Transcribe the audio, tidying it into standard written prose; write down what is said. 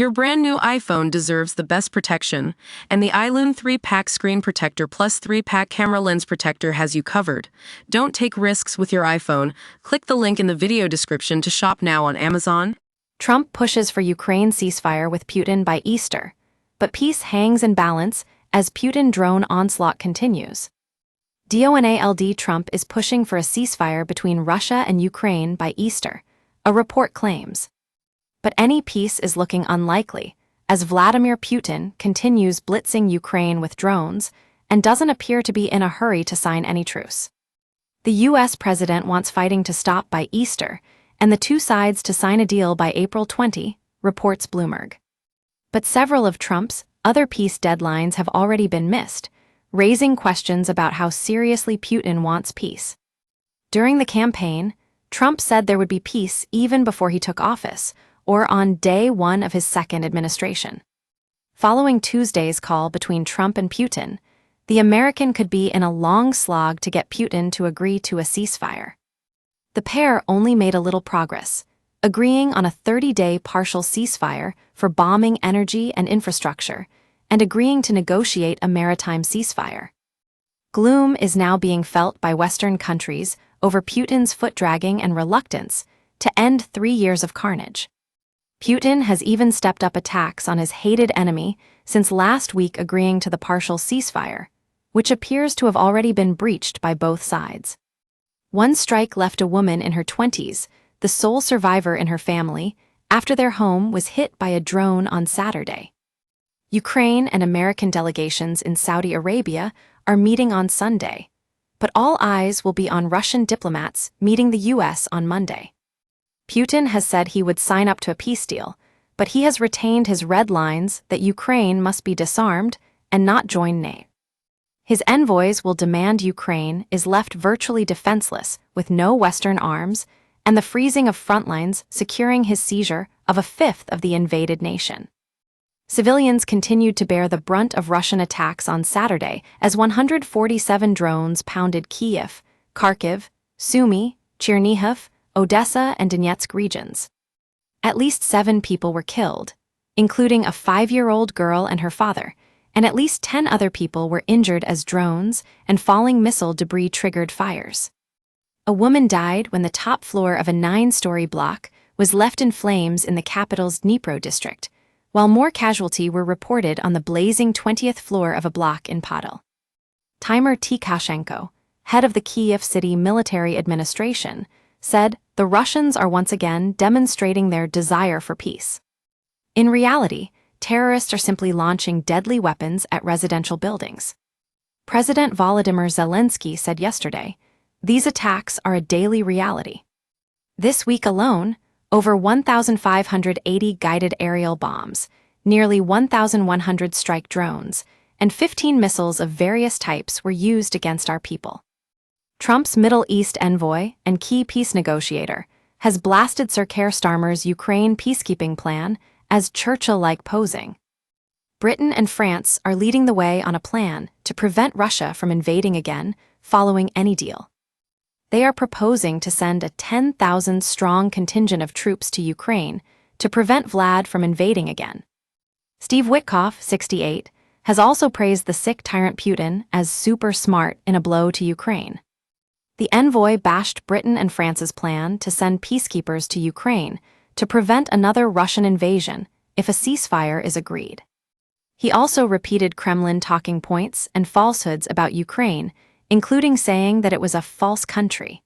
Your brand new iPhone deserves the best protection, and the iLune 3-pack screen protector plus 3-pack camera lens protector has you covered. Don't take risks with your iPhone. Click the link in the video description to shop now on Amazon. Trump pushes for Ukraine ceasefire with Putin by Easter, but peace hangs in balance as Putin drone onslaught continues. Donald Trump is pushing for a ceasefire between Russia and Ukraine by Easter, a report claims. But any peace is looking unlikely, as Vladimir Putin continues blitzing Ukraine with drones and doesn't appear to be in a hurry to sign any truce. The U.S. president wants fighting to stop by Easter, and the two sides to sign a deal by April 20, reports Bloomberg. But several of Trump's other peace deadlines have already been missed, raising questions about how seriously Putin wants peace. During the campaign, Trump said there would be peace even before he took office, or on day one of his second administration. Following Tuesday's call between Trump and Putin, the American could be in a long slog to get Putin to agree to a ceasefire. The pair only made a little progress, agreeing on a 30-day partial ceasefire for bombing energy and infrastructure, and agreeing to negotiate a maritime ceasefire. Gloom is now being felt by Western countries over Putin's foot-dragging and reluctance to end 3 years of carnage. Putin has even stepped up attacks on his hated enemy since last week agreeing to the partial ceasefire, which appears to have already been breached by both sides. One strike left a woman in her 20s, the sole survivor in her family, after their home was hit by a drone on Saturday. Ukraine and American delegations in Saudi Arabia are meeting on Sunday, but all eyes will be on Russian diplomats meeting the U.S. on Monday. Putin has said he would sign up to a peace deal, but he has retained his red lines that Ukraine must be disarmed and not join NATO. His envoys will demand Ukraine is left virtually defenseless with no Western arms and the freezing of front lines securing his seizure of a fifth of the invaded nation. Civilians continued to bear the brunt of Russian attacks on Saturday as 147 drones pounded Kyiv, Kharkiv, Sumy, Chernihiv, Odessa, and Donetsk regions. At least 7 people were killed, including a 5-year-old girl and her father, and at least 10 other people were injured as drones and falling missile debris triggered fires. A woman died when the top floor of a 9-story block was left in flames in the capital's Dnipro district, while more casualties were reported on the blazing 20th floor of a block in Podil. Timur Tikashenko, head of the Kyiv City Military Administration, said the Russians are once again demonstrating their desire for peace. In reality, terrorists are simply launching deadly weapons at residential buildings. President Volodymyr Zelensky said yesterday, these attacks are a daily reality. This week alone, over 1,580 guided aerial bombs, nearly 1,100 strike drones, and 15 missiles of various types were used against our people. Trump's Middle East envoy and key peace negotiator has blasted Sir Keir Starmer's Ukraine peacekeeping plan as Churchill-like posing. Britain and France are leading the way on a plan to prevent Russia from invading again following any deal. They are proposing to send a 10,000-strong contingent of troops to Ukraine to prevent Vlad from invading again. Steve Witkoff, 68, has also praised the sick tyrant Putin as super smart in a blow to Ukraine. The envoy bashed Britain and France's plan to send peacekeepers to Ukraine to prevent another Russian invasion if a ceasefire is agreed. He also repeated Kremlin talking points and falsehoods about Ukraine, including saying that it was a false country.